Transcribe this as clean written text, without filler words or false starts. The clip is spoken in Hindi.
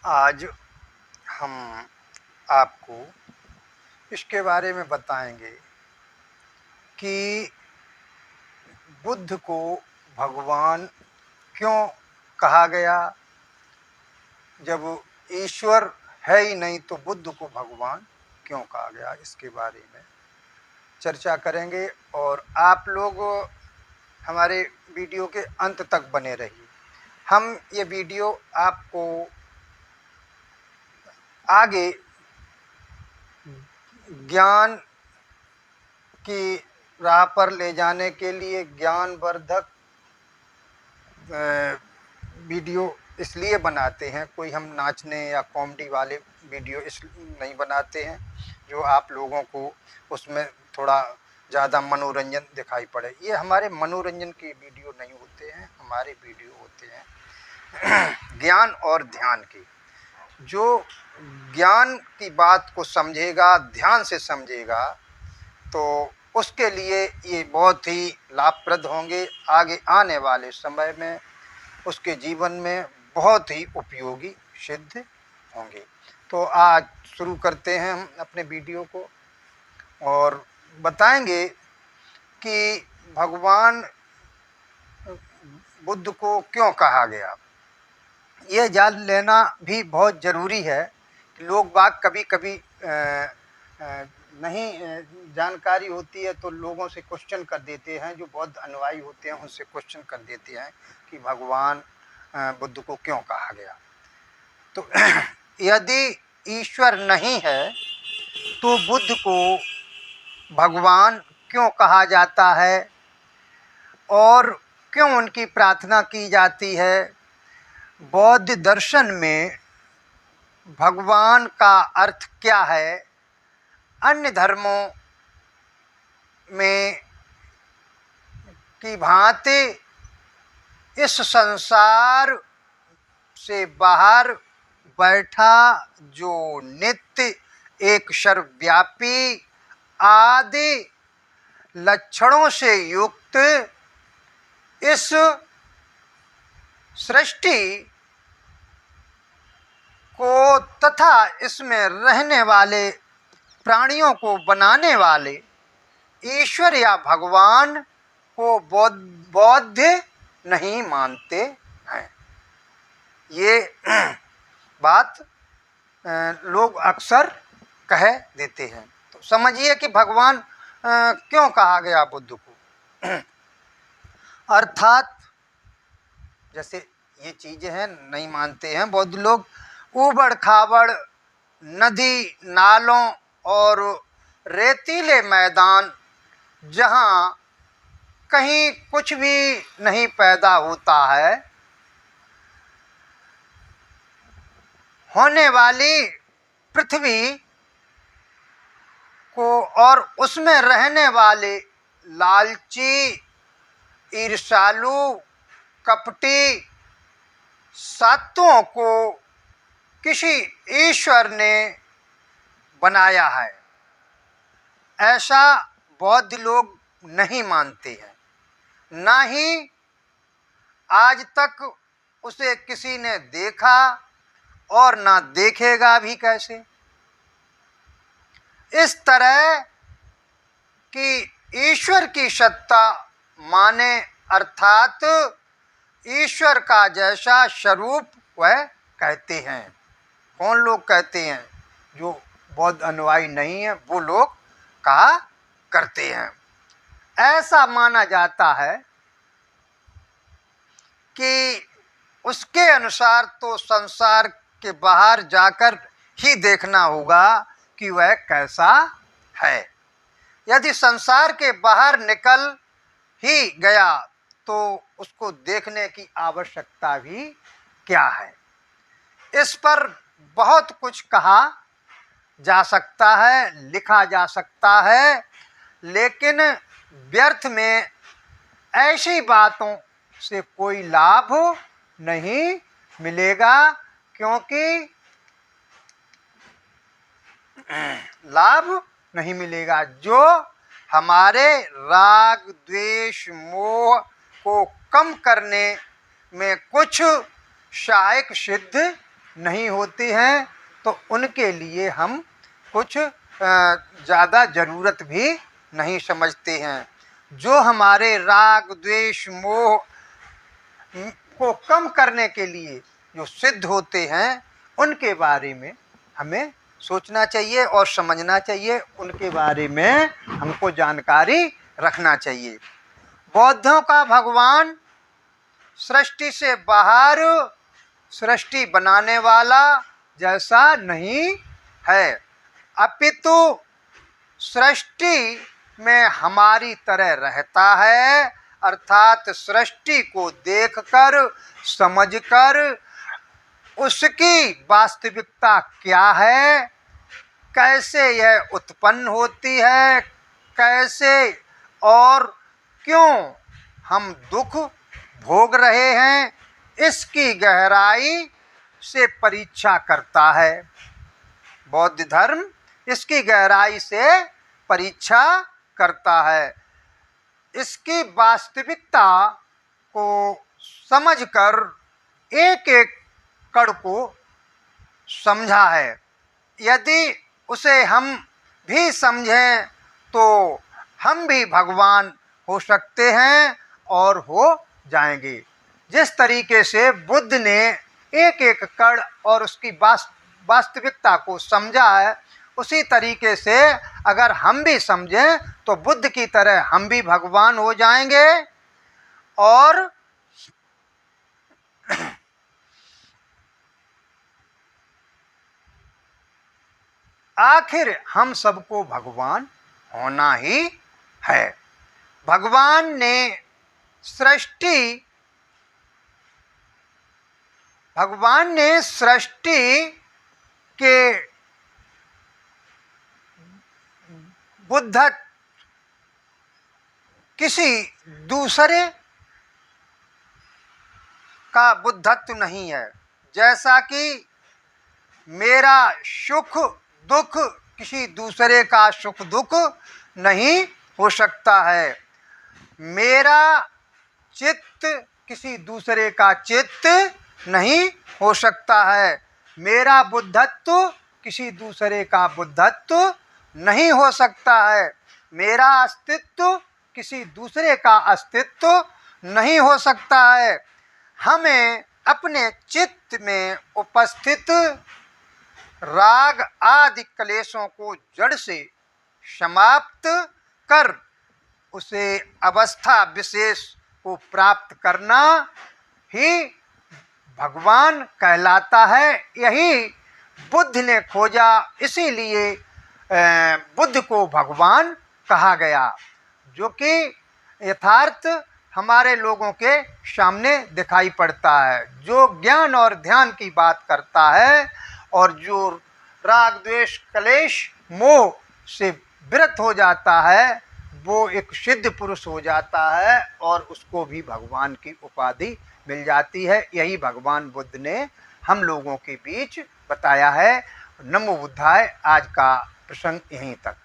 आज हम आपको इसके बारे में बताएंगे कि बुद्ध को भगवान क्यों कहा गया। जब ईश्वर है ही नहीं तो बुद्ध को भगवान क्यों कहा गया, इसके बारे में चर्चा करेंगे। और आप लोग हमारे वीडियो के अंत तक बने रहिए। हम ये वीडियो आपको आगे ज्ञान की राह पर ले जाने के लिए ज्ञानवर्धक वीडियो इसलिए बनाते हैं। कोई हम नाचने या कॉमेडी वाले वीडियो इस नहीं बनाते हैं जो आप लोगों को उसमें थोड़ा ज़्यादा मनोरंजन दिखाई पड़े। ये हमारे मनोरंजन की वीडियो नहीं होते हैं, हमारे वीडियो होते हैं ज्ञान और ध्यान की। जो ज्ञान की बात को समझेगा, ध्यान से समझेगा, तो उसके लिए ये बहुत ही लाभप्रद होंगे। आगे आने वाले समय में उसके जीवन में बहुत ही उपयोगी सिद्ध होंगे। तो आज शुरू करते हैं हम अपने वीडियो को और बताएंगे कि भगवान बुद्ध को क्यों कहा गया। ये जान लेना भी बहुत ज़रूरी है। लोग बाग कभी कभी नहीं जानकारी होती है तो लोगों से क्वेश्चन कर देते हैं। जो बहुत अनुयायी होते हैं उनसे क्वेश्चन कर देते हैं कि भगवान बुद्ध को क्यों कहा गया। तो यदि ईश्वर नहीं है तो बुद्ध को भगवान क्यों कहा जाता है और क्यों उनकी प्रार्थना की जाती है। बौद्ध दर्शन में भगवान का अर्थ क्या है, अन्य धर्मों में की भांति इस संसार से बाहर बैठा जो नित्य एक सर्वव्यापी आदि लक्षणों से युक्त इस सृष्टि को तथा इसमें रहने वाले प्राणियों को बनाने वाले ईश्वर या भगवान को बौद्ध नहीं मानते हैं। ये बात लोग अक्सर कह देते हैं। तो समझिए कि भगवान क्यों कहा गया बुद्ध को। अर्थात जैसे ये चीज़ें हैं नहीं मानते हैं बौद्ध लोग। ऊबड़ खाबड़ नदी नालों और रेतीले मैदान जहाँ कहीं कुछ भी नहीं पैदा होता है, होने वाली पृथ्वी को और उसमें रहने वाले लालची, ईर्ष्यालु, कपटी सातों को किसी ईश्वर ने बनाया है, ऐसा बौद्ध लोग नहीं मानते हैं। ना ही आज तक उसे किसी ने देखा और ना देखेगा भी कैसे। इस तरह की ईश्वर की सत्ता माने अर्थात ईश्वर का जैसा स्वरूप वह कहते हैं। कौन लोग कहते हैं? जो बौद्ध अनुयायी नहीं है वो लोग कहा करते हैं। ऐसा माना जाता है कि उसके अनुसार तो संसार के बाहर जाकर ही देखना होगा कि वह कैसा है। यदि संसार के बाहर निकल ही गया तो उसको देखने की आवश्यकता भी क्या है। इस पर बहुत कुछ कहा जा सकता है, लिखा जा सकता है, लेकिन व्यर्थ में ऐसी बातों से कोई लाभ नहीं मिलेगा, क्योंकि लाभ नहीं मिलेगा। जो हमारे राग द्वेष मोह को कम करने में कुछ सहायक सिद्ध नहीं होती हैं तो उनके लिए हम कुछ ज़्यादा ज़रूरत भी नहीं समझते हैं। जो हमारे राग द्वेष मोह को कम करने के लिए जो सिद्ध होते हैं उनके बारे में हमें सोचना चाहिए और समझना चाहिए, उनके बारे में हमको जानकारी रखना चाहिए। बौद्धों का भगवान सृष्टि से बाहर सृष्टि बनाने वाला जैसा नहीं है, अपितु सृष्टि में हमारी तरह रहता है, अर्थात सृष्टि को देखकर समझकर उसकी वास्तविकता क्या है, कैसे यह उत्पन्न होती है, कैसे और क्यों हम दुख भोग रहे हैं, इसकी गहराई से परीक्षा करता है। बौद्ध धर्म इसकी गहराई से परीक्षा करता है, इसकी वास्तविकता को समझकर एक एक कण को समझा है। यदि उसे हम भी समझें तो हम भी भगवान हो सकते हैं और हो जाएंगे। जिस तरीके से बुद्ध ने एक एक कण और उसकी वास्तविकता को समझा है, उसी तरीके से अगर हम भी समझें तो बुद्ध की तरह हम भी भगवान हो जाएंगे और आखिर हम सबको भगवान होना ही है। भगवान ने सृष्टि के बुद्धत्व किसी दूसरे का बुद्धत्व नहीं है। जैसा कि मेरा सुख दुख किसी दूसरे का सुख दुख नहीं हो सकता है, मेरा चित्त किसी दूसरे का चित्त नहीं हो सकता है, मेरा बुद्धत्व किसी दूसरे का बुद्धत्व नहीं हो सकता है, मेरा अस्तित्व किसी दूसरे का अस्तित्व नहीं हो सकता है। हमें अपने चित्त में उपस्थित राग आदि क्लेशों को जड़ से समाप्त कर उसे अवस्था विशेष को प्राप्त करना ही भगवान कहलाता है। यही बुद्ध ने खोजा, इसीलिए बुद्ध को भगवान कहा गया, जो कि यथार्थ हमारे लोगों के सामने दिखाई पड़ता है। जो ज्ञान और ध्यान की बात करता है और जो राग द्वेष क्लेश मोह से विरत हो जाता है, वो एक सिद्ध पुरुष हो जाता है और उसको भी भगवान की उपाधि मिल जाती है। यही भगवान बुद्ध ने हम लोगों के बीच बताया है। नमो बुद्धाय। आज का प्रसंग यहीं तक।